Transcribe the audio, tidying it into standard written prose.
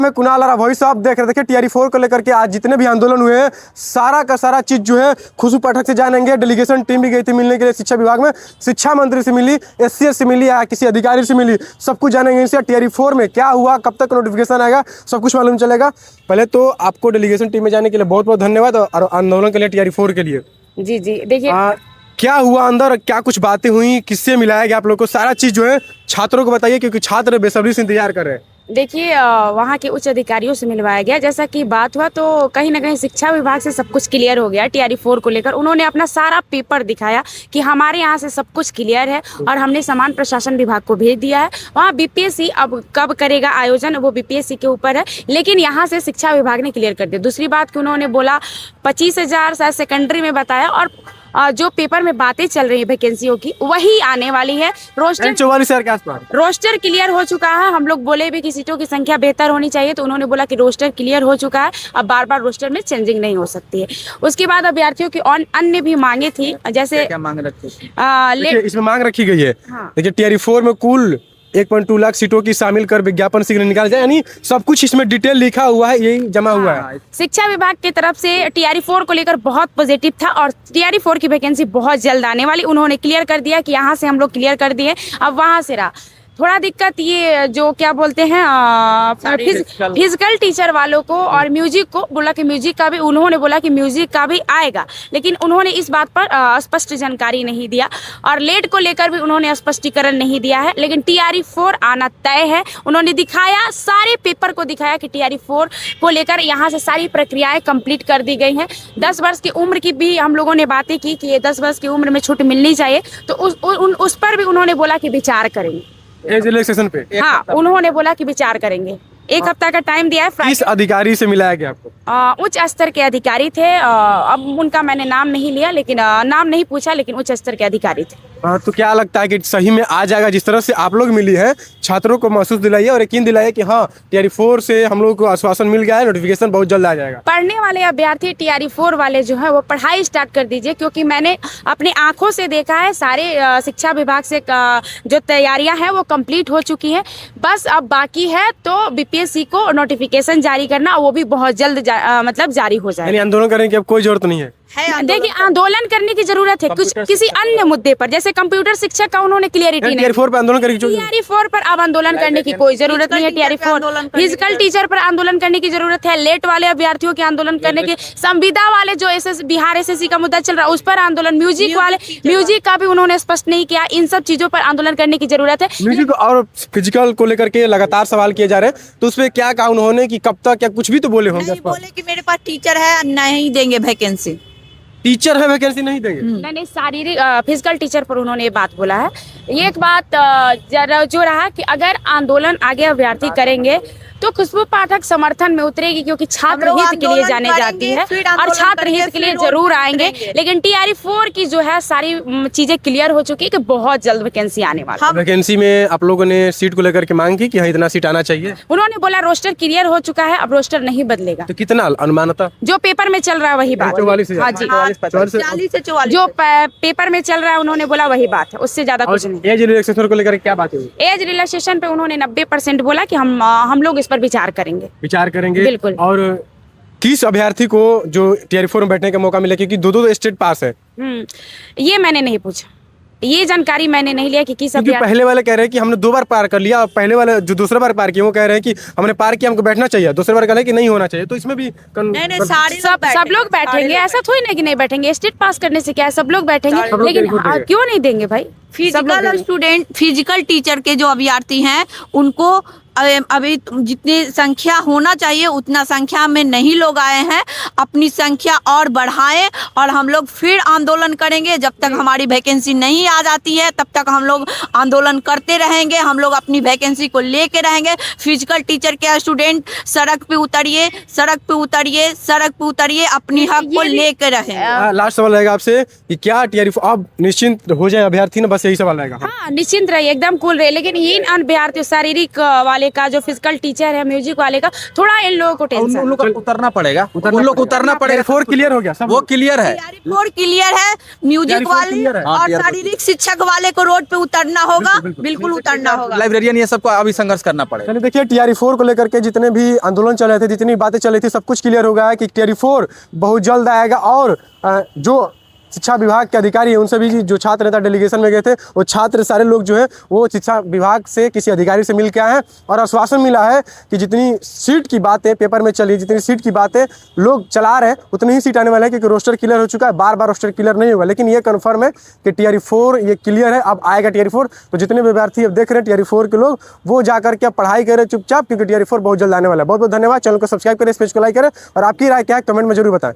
मैं कुणाल आ रहा, वही सब देख रहे थे टीआरई 4 को लेकर के आज जितने भी आंदोलन हुए हैं सारा का सारा चीज़ जो है खुशबू पाठक से जानेंगे। डेलीगेशन टीम भी गई थी मिलने के लिए शिक्षा विभाग में, शिक्षा मंत्री से मिली, एससीएस से मिली या किसी अधिकारी से मिली, सब कुछ जानेंगे इनसे। टीआरई 4 में क्या हुआ, कब तक नोटिफिकेशन आएगा, सब कुछ मालूम चलेगा। पहले तो आपको डेलीगेशन टीम में जाने के लिए बहुत बहुत धन्यवाद और आंदोलन के लिए टीआरई 4 के लिए। जी जी, देखिए क्या हुआ अंदर, क्या कुछ बातें हुई, किससे मिलाया गया आप लोग को, सारा चीज़ जो है छात्रों को बताइए क्योंकि छात्र बेसब्री से इंतजार कर रहे हैं। देखिए वहाँ के उच्च अधिकारियों से मिलवाया गया। जैसा कि बात हुआ तो कहीं ना कहीं शिक्षा विभाग से सब कुछ क्लियर हो गया टीआरई 4 को लेकर। उन्होंने अपना सारा पेपर दिखाया कि हमारे यहाँ से सब कुछ क्लियर है और हमने समान प्रशासन विभाग को भेज दिया है। वहाँ बीपीएससी अब कब करेगा आयोजन वो बीपीएससी के ऊपर है, लेकिन यहाँ से शिक्षा विभाग ने क्लियर कर दिया। दूसरी बात कि उन्होंने बोला 25,000 शायद सेकेंडरी में बताया और जो पेपर में बातें चल रही है वैकेंसियों की वही आने वाली है। रोस्टर 44,000 के आसपास रोस्टर क्लियर हो चुका है। हम लोग बोले भी कि सीटों की संख्या बेहतर होनी चाहिए तो उन्होंने बोला कि रोस्टर क्लियर हो चुका है, अब बार बार रोस्टर में चेंजिंग नहीं हो सकती है। उसके बाद अभ्यर्थियों की अन्य भी मांगे थी, जैसे क्या मांग रखी है? इसमें मांग रखी गई है। हाँ। देखिए टीआरई 4 में कुल 1.2 लाख सीटों की शामिल कर विज्ञापन शीघ्र निकाल जाए, यानी सब कुछ इसमें डिटेल लिखा हुआ है, यही जमा हुआ है। शिक्षा विभाग की तरफ से टीआरई 4 को लेकर बहुत पॉजिटिव था और टीआरई 4 की वैकेंसी बहुत जल्द आने वाली। उन्होंने क्लियर कर दिया कि यहाँ से हम लोग क्लियर कर दिए, अब वहाँ से रहा थोड़ा दिक्कत ये जो क्या बोलते हैं फिजिकल टीचर वालों को और म्यूजिक को बोला कि म्यूजिक का भी, उन्होंने बोला कि म्यूजिक का भी आएगा, लेकिन उन्होंने इस बात पर स्पष्ट जानकारी नहीं दिया और लेट को लेकर भी उन्होंने स्पष्टीकरण नहीं दिया है। लेकिन टीआरई 4 आना तय है। उन्होंने दिखाया, सारे पेपर को दिखाया कि टीआरई 4 को लेकर यहाँ से सारी प्रक्रियाएं कंप्लीट कर दी गई हैं। 10 वर्ष की उम्र की भी हम लोगों ने बातें की कि ये 10 वर्ष की उम्र में छूट मिलनी चाहिए, तो उस पर भी उन्होंने बोला कि विचार करेंगे। एज रिलैक्सेशन पे हाँ, उन्होंने बोला कि विचार करेंगे। एक हफ्ता का टाइम दिया है। किस अधिकारी से मिलाया गया आपको? उच्च स्तर के अधिकारी थे, अब उनका मैंने नाम नहीं लिया, लेकिन नाम नहीं पूछा, लेकिन उच्च स्तर के अधिकारी थे। तो क्या लगता है कि सही में आ जाएगा? जिस तरह से आप लोग मिली है, छात्रों को महसूस दिलाइए और यकीन दिलाइए कि हाँ टीआरई 4 से हम लोग को आश्वासन मिल गया है, नोटिफिकेशन बहुत जल्द आ जाएगा। पढ़ने वाले अभ्यर्थी टीआरई 4 वाले जो है वो पढ़ाई स्टार्ट कर दीजिए, क्योंकि मैंने अपनी आंखों से देखा है सारे शिक्षा विभाग से जो तैयारियां हैं वो कंप्लीट हो चुकी हैं। बस अब बाकी है तो बीपीएससी को नोटिफिकेशन जारी करना, वो भी बहुत जल्द मतलब जारी हो जाएगा। आंदोलन करने की अब कोई जरूरत नहीं है। देखिए आंदोलन करने की जरूरत है कुछ किसी अन्य मुद्दे पर, जैसे कंप्यूटर शिक्षा का उन्होंने क्लियरिटी नहीं। टीआरई 4 पर आंदोलन करने की टीआरई 4 पर अब आंदोलन करने की कोई जरूरत नहीं है। टीआरई 4 फिजिकल टीचर पर आंदोलन करने की जरूरत है। लेट वाले अभ्यर्थियों के आंदोलन करने की, संविदा वाले जो बिहार एसएससी का मुद्दा चल रहा है उस पर आंदोलन, म्यूजिक का भी उन्होंने स्पष्ट नहीं किया। इन सब चीजों पर आंदोलन करने की जरूरत है। म्यूजिक और फिजिकल को लेकर के लगातार सवाल किए जा रहे हैं, तो उस पर क्या कहा उन्होंने कि कब तक, क्या कुछ भी तो बोले होंगे? बोले कि मेरे पास टीचर है, नहीं देंगे वैकेंसी। टीचर है, वैकेंसी नहीं देंगे। नहीं, शारीरिक फिजिकल टीचर पर उन्होंने ये बात बोला है। ये एक बात जो रहा कि अगर आंदोलन आगे अभ्यर्थी करेंगे तो खुशबू पाठक समर्थन में उतरेगी, क्योंकि छात्र हित के लिए जाने जाती है और छात्र हित के लिए जरूर आएंगे। लेकिन टीआरई 4 की जो है सारी चीजें क्लियर हो चुकी है कि बहुत जल्द वैकेंसी आने वाली है। वैकेंसी में आप लोगों ने सीट को लेकर के मांग की कि हाँ इतना सीट आना चाहिए। उन्होंने बोला रोस्टर क्लियर हो चुका है, अब रोस्टर नहीं बदलेगा। तो कितना अनुमानता जो पेपर में चल रहा है वही बात। 44 हाँ जी, 40 से 44 जो पेपर में चल रहा है उन्होंने बोला वही बात है, उससे ज्यादा कुछ नहीं। एज रिलैक्सेशन को लेकर क्या बात हुई? एज रिलैक्सेशन पे उन्होंने 90% बोला कि हम लोग इस पर विचार करेंगे। बिल्कुल। और किस अभ्यर्थी को जो टीआरई 4 में बैठने का मौका मिला, क्योंकि दो स्टेट पास है? ये मैंने नहीं पूछा, ये जानकारी मैंने नहीं लिया कि किस अभ्यर्थी। पहले वाले कह रहे हैं कि हमने 2 बार पार कर लिया, पहले वाले जो दूसरा बार पार किया वो कह रहे हैं कि हमने पार किया, हमको बैठना चाहिए। दूसरे बार कह रहे हैं कि नहीं होना चाहिए, तो इसमें भी नहीं, सब लोग बैठेंगे। ऐसा थोड़ी ना कि नहीं बैठेंगे, स्टेट पास करने से क्या है, सब लोग बैठेंगे। लेकिन क्यों नहीं देंगे भाई? फिजिकल स्टूडेंट, फिजिकल टीचर के जो अभ्यर्थी हैं उनको अभी जितनी संख्या होना चाहिए उतना संख्या में नहीं लोग आए हैं। अपनी संख्या और बढ़ाएं और हम लोग फिर आंदोलन करेंगे। जब तक हमारी वैकेंसी नहीं आ जाती है तब तक हम लोग आंदोलन करते रहेंगे। हम लोग अपनी वैकेंसी को लेके रहेंगे। फिजिकल टीचर के स्टूडेंट सड़क पे उतरिए, सड़क पे उतरिए, सड़क पे उतरिए, अपनी हक को लेके रहें। लास्ट सवाल रहेगा आपसे कि क्या टीआरई अब निश्चिंत हो जाए अभ्यर्थी ना? बस यही सवाल रहेगा। हाँ, निश्चिंत रहिए, एकदम कूल रहे। लेकिन इन अभ्यर्थियों शारीरिक वाले वाले का, जो फिजिकल टीचर है, म्यूजिक वाले का, थोड़ा इन लोगों को उन टेंशन। लोग को उतरना पड़ेगा, उन लोग को उतरना पड़ेगा। 4 क्लियर हो गया सब। वो क्लियर है। फोर क्लियर है, म्यूजिक फोर वाले क्लियर है। हाँ, और टीआर फोर शारीरिक शिक्षक वाले को रोड पे उतरना होगा, बिल्कुल उतरना होगा। लाइब्रेरियन ये सबको अभी संघर्ष करना पड़ेगा। चलिए देखिए, टीआरई 4 को लेकर के जितने भी आंदोलन चल रहे थे, जितनी बातें चल रही थी, सब कुछ क्लियर हो गया है कि टीआरई 4 बहुत जल्द आएगा। और जो शिक्षा विभाग के अधिकारी हैं उनसे भी, जो छात्र नेता डेलीगेशन में गए थे, वो छात्र सारे लोग जो है वो शिक्षा विभाग से किसी अधिकारी से मिल के आए हैं और आश्वासन मिला है कि जितनी सीट की बातें पेपर में चली, जितनी सीट की बातें लोग चला रहे हैं, उतनी ही सीट आने वाला है, क्योंकि रोस्टर क्लियर हो चुका है। बार बार रोस्टर क्लियर नहीं होगा, लेकिन ये कन्फर्म है कि टीआरई 4 ये क्लियर है। अब आएगा टीआरई 4। तो जितने भी विद्यार्थी अब देख रहे हैं टीआरई 4 के लोग, वो जाकर के अब पढ़ाई करें चुपचाप, क्योंकि टीआरई 4 बहुत जल्द आने वाला है। बहुत बहुत धन्यवाद। चैनल को सब्सक्राइब करें, इस पेज को लाइक करें और आपकी राय क्या है कमेंट में जरूर बताएं।